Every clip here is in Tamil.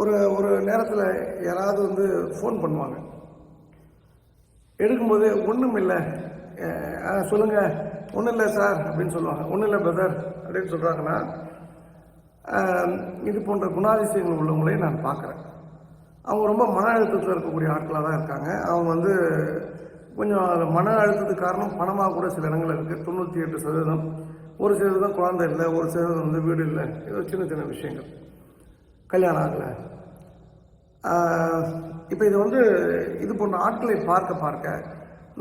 ஒரு ஒரு நேரத்தில் யாராவது வந்து ஃபோன் பண்ணுவாங்க. எடுக்கும்போது ஒன்றும் இல்லை, சொல்லுங்கள், ஒன்றும் இல்லை சார் அப்படின்னு சொல்லுவாங்க. ஒன்றும் இல்லை பிரதர் அப்படின்னு சொல்கிறாங்கன்னா, இது போன்ற குணாதிசயங்கள் உள்ளவங்களையும் நான் பார்க்குறேன். அவங்க ரொம்ப மன அழுத்தத்தில் இருக்கக்கூடிய ஆட்களாக தான் இருக்காங்க. அவங்க வந்து கொஞ்சம் மன அழுத்தத்துக்கு காரணம் பணமாக கூட சில இடங்கள் இருக்குது. 98%. ஒரு சதவீதம் குழந்தை இல்லை, ஒரு சதவீதம் வந்து வீடு இல்லை. ஏதோ சின்ன சின்ன விஷயங்கள், கல்யாணம் ஆகலை. இப்போ இது வந்து இது போன்ற ஆட்களை பார்க்க பார்க்க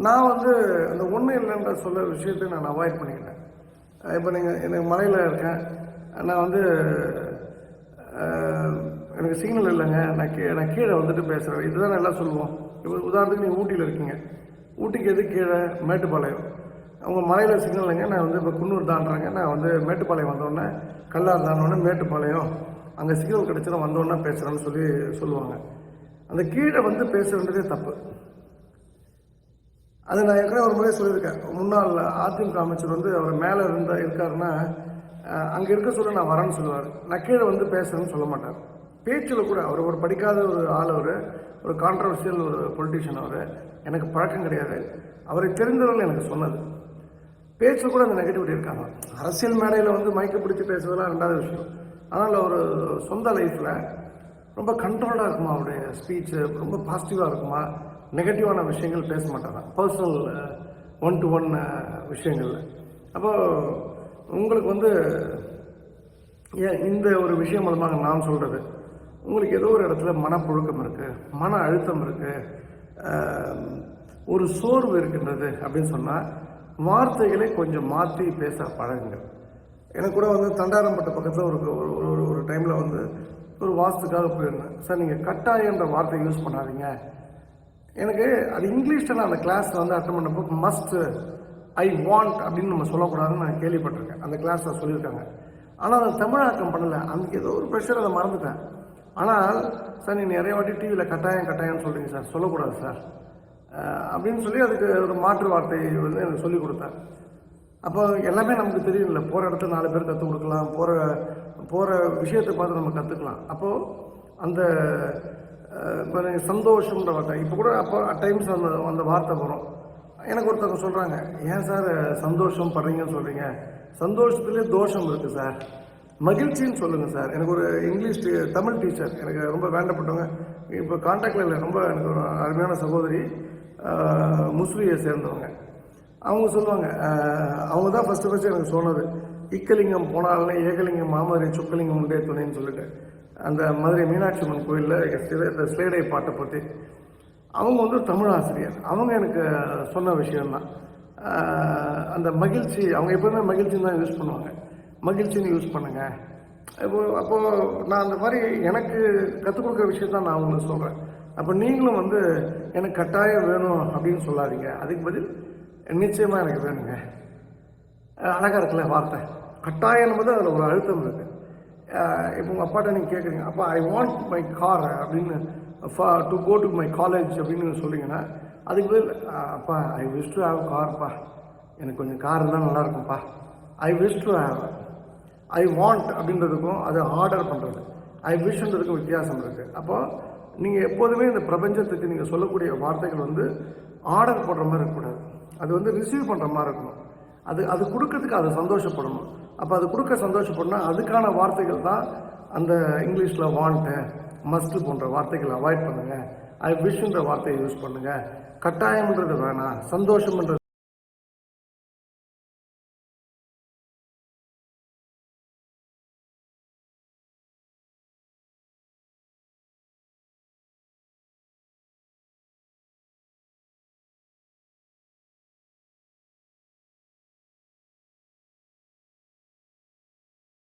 நான் வந்து அந்த ஒன்றும் இல்லைன்ற சொல்ல விஷயத்தை நான் அவாய்ட் பண்ணிக்கிட்டேன். இப்போ எனக்கு மலையில் இருக்கேன், நான் வந்து எனக்கு சிக்னல் இல்லைங்க, நான் கீழே வந்துட்டு பேசுகிறேன், இதுதான் நல்லா சொல்லுவோம். இப்போ உதாரணத்துக்கு நீங்கள் ஊட்டியில் இருக்கீங்க, ஊட்டிக்கு எது கீழே மேட்டுப்பாளையம். அவங்க மலையில் சிக்னல் இல்லைங்க, நான் வந்து இப்போ குன்னூர் தாண்டுறாங்க, நான் வந்து மேட்டுப்பாளையம் வந்தோடனே கல்லார் தாண்டோடனே மேட்டுப்பாளையம் அங்கே சிக்னல் கிடச்சிடும் வந்தோடனே பேசுகிறேன்னு சொல்லுவாங்க. அந்த கீழே வந்து பேசுகிறதே தப்பு. அது நான் ஏற்கனவே ஒரு முறை சொல்லியிருக்கேன். முன்னாள் அதிமுக அமைச்சர் வந்து அவர் மேலே இருக்காருன்னா அங்கே இருக்க சொல்ல நான் வரேன்னு சொல்லுவார். நான் கீழே வந்து பேசுகிறேன்னு சொல்ல மாட்டார். பேச்சில் கூட அவர் ஒரு படிக்காத ஒரு ஆள், ஒரு கான்ட்ரவர்சியல் ஒரு பொலிட்டிஷியன். அவர் எனக்கு பழக்கம் கிடையாது, அவரை தெரிந்தவர்கள் எனக்கு சொன்னது. பேச்சில் கூட அந்த நெகட்டிவிட்டி இருக்காங்க. அரசியல் மேடையில் வந்து மயக்க பிடிச்சி பேசுறதுலாம் ரெண்டாவது விஷயம். ஆனால் ஒரு சொந்த லைஃப்பில் ரொம்ப கண்ட்ரோல்டாக இருக்குமா, அவருடைய ஸ்பீச்சு ரொம்ப பாசிட்டிவாக இருக்குமா, நெகட்டிவான விஷயங்கள் பேச மாட்டாங்க, பர்சனல் 1-to-1 விஷயங்களில். அப்போது உங்களுக்கு வந்து இந்த ஒரு விஷயம் மூலமாக நான் சொல்கிறது, உங்களுக்கு ஏதோ ஒரு இடத்துல மனப்புழுக்கம் இருக்குது, மன அழுத்தம் இருக்குது, ஒரு சோர்வு இருக்கின்றது அப்படின்னு சொன்னால் வார்த்தைகளை கொஞ்சம் மாற்றி பேச பழகுங்கள். எனக்கு கூட வந்து தண்டாரம்பட்ட பக்கத்தில் ஒரு டைமில் வந்து ஒரு வாஸ்துக்காக போயிருந்தேன். சார் நீங்கள் கட்டாயன்ற வார்த்தை யூஸ் பண்ணாதீங்க. எனக்கு அது இங்கிலீஷில் நான் அந்த கிளாஸில் வந்து அட்டன் பண்ணப்போ மஸ்ட், ஐ வாண்ட் அப்படின்னு நம்ம சொல்லக்கூடாதுன்னு நான் கேள்விப்பட்டிருக்கேன். அந்த கிளாஸில் சொல்லியிருக்காங்க. ஆனால் அதை தமிழாக்கம் பண்ணலை. அதுக்கு ஏதோ ஒரு ப்ரெஷர் அதை மறந்துட்டேன். ஆனால் சார் நீங்கள் நிறைய வாட்டி டிவியில் கட்டாயம்னு சொல்கிறீங்க சார், சொல்லக்கூடாது சார் அப்படின்னு சொல்லி அதுக்கு ஒரு மாற்று வார்த்தை வந்து எனக்கு சொல்லிக் கொடுத்தேன். அப்போ எல்லாமே நமக்கு தெரியும்ல, போகிற இடத்துல 4 பேர் கற்றுக் கொடுக்கலாம், போகிற விஷயத்தை பார்த்து நம்ம கற்றுக்கலாம். அப்போது அந்த இப்போ நீங்கள் சந்தோஷம்ன்ற வார்த்தை இப்போ கூட அப்போ டைம்ஸ் அந்த வார்த்தை வரும். எனக்கு ஒருத்தவங்க சொல்கிறாங்க, ஏன் சார் சந்தோஷம் படுறீங்கன்னு சொல்கிறீங்க, சந்தோஷத்துலேயே தோஷம் இருக்குது சார், மகிழ்ச்சின்னு சொல்லுங்கள் சார். எனக்கு ஒரு தமிழ் டீச்சர் எனக்கு ரொம்ப வேண்டப்பட்டவங்க, இப்போ கான்டாக்டில் இல்லை, ரொம்ப எனக்கு ஒரு அருமையான சகோதரி, முஸ்லீமை சேர்ந்தவங்க. அவங்க சொல்லுவாங்க, அவங்க தான் ஃபஸ்ட்டு எனக்கு சொன்னது, இக்கலிங்கம் போனாலே ஏகலிங்கம் மாமரி சுக்கலிங்கம் உண்டே துணைன்னு சொல்லிட்டு, அந்த மதுரை மீனாட்சி அம்மன் கோயிலில் ஸ்லேடை பாட்டை பற்றி. அவங்க வந்து தமிழ் ஆசிரியர். அவங்க எனக்கு சொன்ன விஷயம்தான் அந்த மகிழ்ச்சி. அவங்க எப்போதுமே மகிழ்ச்சின்னு தான் யூஸ் பண்ணுவாங்க. மகிழ்ச்சின்னு யூஸ் பண்ணுங்கள். அப்போது நான் அந்த மாதிரி எனக்கு கற்றுக் கொடுக்குற விஷயத்தான் நான் உங்களுக்கு சொல்கிறேன். அப்போ நீங்களும் வந்து எனக்கு கட்டாயம் வேணும் அப்படின்னு சொல்லாதீங்க. அதுக்கு பதில் நிச்சயமாக எனக்கு வேணுங்க. அழகாக இருக்குல்ல வார்த்தை, கட்டாயம் என்பது அதில் ஒரு அழுத்தம் இருக்குது. இப்போ உங்கள் அப்பாட்ட நீங்கள் கேட்குறீங்க, அப்பா ஐ வாண்ட் மை கார் அப்படின்னு to go to my college அப்படின்னு சொல்லிங்கன்னா, அதுக்கு பதில் அப்பா ஐ விஷ் டு ஹேவ் கார்ப்பா, எனக்கு கொஞ்சம் கார் இருந்தால் நல்லாயிருக்கும்ப்பா. I wish to have, I want அப்படின்றதுக்கும் அது ஆர்டர் பண்ணுறது, ஐ விஷன்றதுக்கும் வித்தியாசம் இருக்குது. அப்போது நீங்கள் எப்போதுமே இந்த பிரபஞ்சத்துக்கு நீங்கள் சொல்லக்கூடிய வார்த்தைகள் வந்து ஆர்டர் போடுற மாதிரி இருக்கக்கூடாது, அது வந்து ரிசீவ் பண்ணுற மாதிரி இருக்கணும். அது கொடுக்கறதுக்கு அது சந்தோஷப்படணும். அப்போ அது கொடுக்க சந்தோஷப்படணும். அதுக்கான வார்த்தைகள் தான் அந்த இங்கிலீஷில் வாண்ட்டு, மஸ்ட்டு போன்ற வார்த்தைகளை அவாய்ட் பண்ணுங்கள். ஐ விஷன்ற வார்த்தையை யூஸ் பண்ணுங்கள். கட்டாயம்ன்றது வேணாம், சந்தோஷம்ன்றது